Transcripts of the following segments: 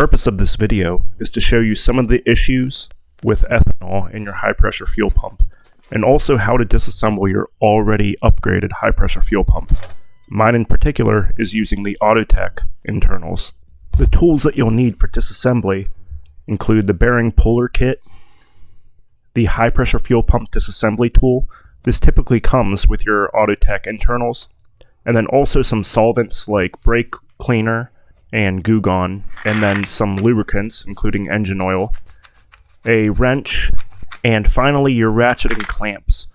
purpose of this video is to show you some of the issues with ethanol in your high pressure fuel pump, and also how to disassemble your already upgraded high pressure fuel pump. Mine in particular is using the Vortex internals. The tools that you'll need for disassembly include the bearing puller kit, the high pressure fuel pump disassembly tool. This typically comes with your Vortex internals, and then also some solvents like brake cleaner and Goo Gone, and then some lubricants including engine oil, a wrench, and finally your ratcheting clamps.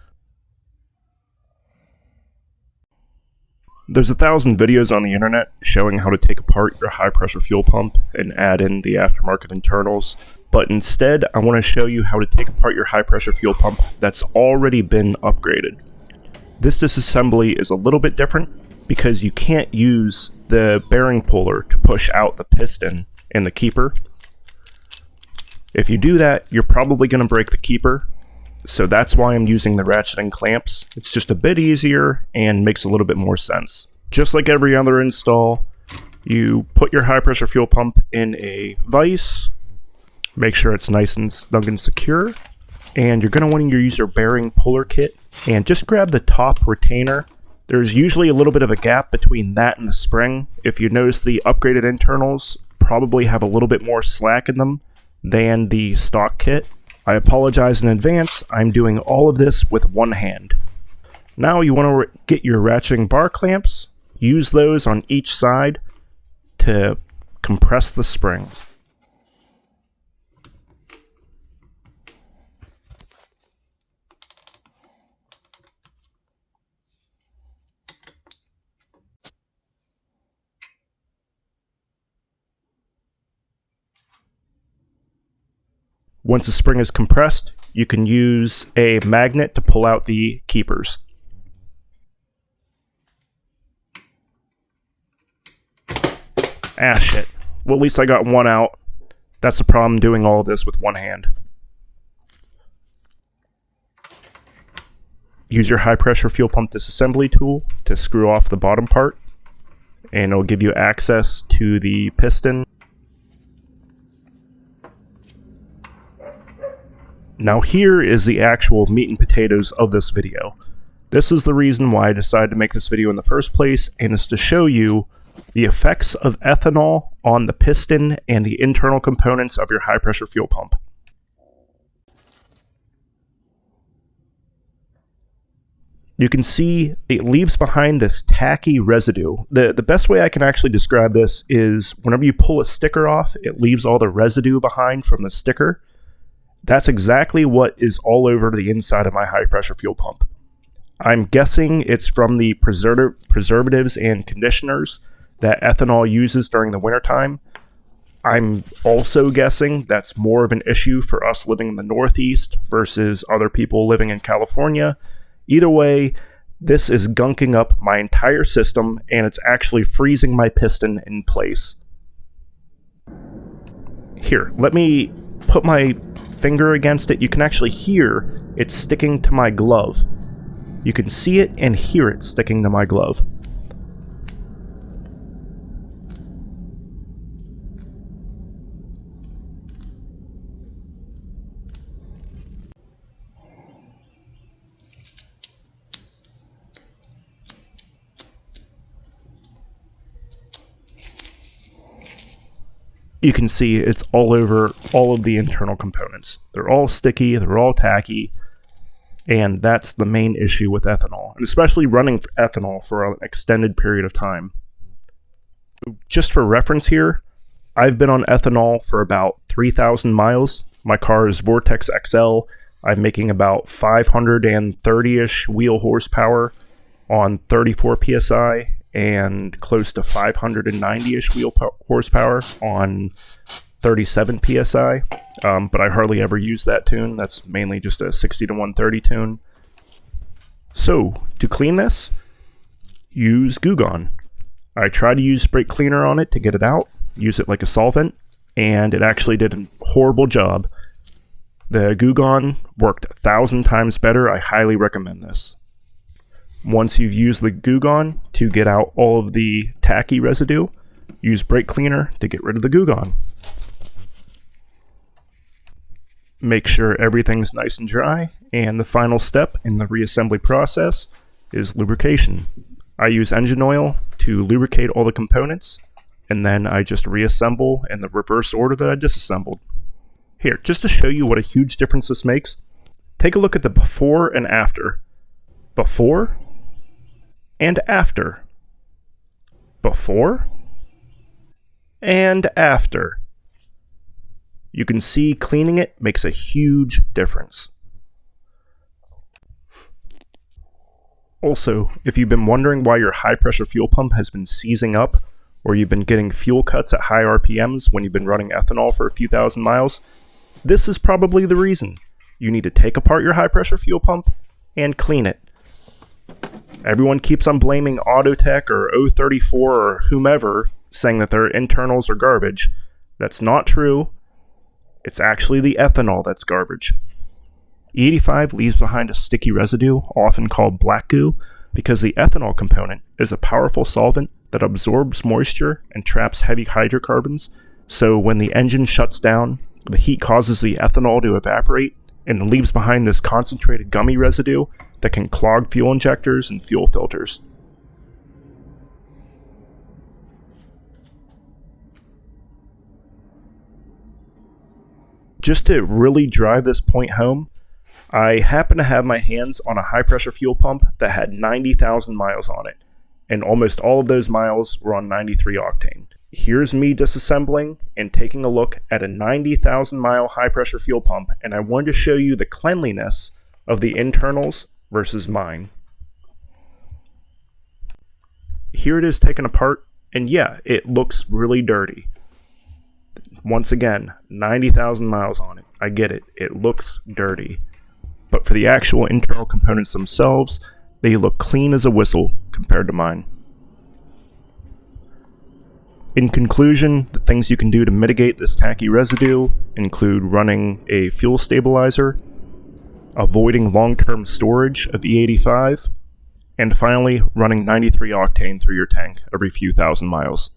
There's 1,000 videos on the internet showing how to take apart your high pressure fuel pump and add in the aftermarket internals, but instead I want to show you how to take apart your high pressure fuel pump that's already been upgraded. This disassembly is a little bit different because you can't use the bearing puller to push out the piston and the keeper. If you do that, you're probably going to break the keeper. So that's why I'm using the ratcheting clamps. It's just a bit easier and makes a little bit more sense. Just like every other install, you put your high pressure fuel pump in a vise, make sure it's nice and snug and secure, and you're going to want to use your bearing puller kit and just grab the top retainer. There's usually a little bit of a gap between that and the spring. If you notice, the upgraded internals probably have a little bit more slack in them than the stock kit. I apologize in advance, I'm doing all of this with one hand. Now you want to get your ratcheting bar clamps, use those on each side to compress the spring. Once the spring is compressed, you can use a magnet to pull out the keepers. Ah, shit. Well, at least I got one out. That's the problem doing all of this with one hand. Use your high pressure fuel pump disassembly tool to screw off the bottom part, and it'll give you access to the piston. Now here is the actual meat and potatoes of this video. This is the reason why I decided to make this video in the first place, and is to show you the effects of ethanol on the piston and the internal components of your high pressure fuel pump. You can see it leaves behind this tacky residue. The best way I can actually describe this is whenever you pull a sticker off, it leaves all the residue behind from the sticker. That's exactly what is all over the inside of my high pressure fuel pump. I'm guessing it's from the preservatives and conditioners that ethanol uses during the wintertime. I'm also guessing that's more of an issue for us living in the Northeast versus other people living in California. Either way, this is gunking up my entire system, and it's actually freezing my piston in place. Here, let me put my finger against it. You can actually hear it sticking to my glove. You can see it and hear it sticking to my glove. You can see it's all over all of the internal components. They're all sticky, they're all tacky, and that's the main issue with ethanol, and especially running ethanol for an extended period of time. Just for reference here, I've been on ethanol for about 3,000 miles. My car is Vortex XL. I'm making about 530-ish wheel horsepower on 34 PSI. And close to 590-ish wheel horsepower on 37 PSI, but I hardly ever use that tune. That's mainly just a 60 to 130 tune. So, to clean this, use Goo Gone. I tried to use brake cleaner on it to get it out, use it like a solvent, and it actually did a horrible job. The Goo Gone worked 1,000 times better. I highly recommend this. Once you've used the Goo Gone to get out all of the tacky residue, use brake cleaner to get rid of the Goo Gone. Make sure everything's nice and dry, and the final step in the reassembly process is lubrication. I use engine oil to lubricate all the components, and then I just reassemble in the reverse order that I disassembled. Here, just to show you what a huge difference this makes, take a look at the before and after. Before and after. Before and after. You can see cleaning it makes a huge difference. Also, if you've been wondering why your high pressure fuel pump has been seizing up, or you've been getting fuel cuts at high RPMs when you've been running ethanol for a few thousand miles, this is probably the reason. You need to take apart your high pressure fuel pump and clean it. Everyone keeps on blaming Autotech or O34 or whomever, saying that their internals are garbage. That's not true. It's actually the ethanol that's garbage. E85 leaves behind a sticky residue, often called black goo, because the ethanol component is a powerful solvent that absorbs moisture and traps heavy hydrocarbons, so when the engine shuts down, the heat causes the ethanol to evaporate and leaves behind this concentrated gummy residue that can clog fuel injectors and fuel filters. Just to really drive this point home, I happen to have my hands on a high pressure fuel pump that had 90,000 miles on it, and almost all of those miles were on 93 octane. Here's me disassembling and taking a look at a 90,000 mile high pressure fuel pump, and I wanted to show you the cleanliness of the internals versus mine. Here it is taken apart, and yeah, it looks really dirty. Once again, 90,000 miles on it. I get it. It looks dirty. But for the actual internal components themselves, they look clean as a whistle compared to mine. In conclusion, the things you can do to mitigate this tacky residue include running a fuel stabilizer, avoiding long-term storage of E85, and finally running 93 octane through your tank every few thousand miles.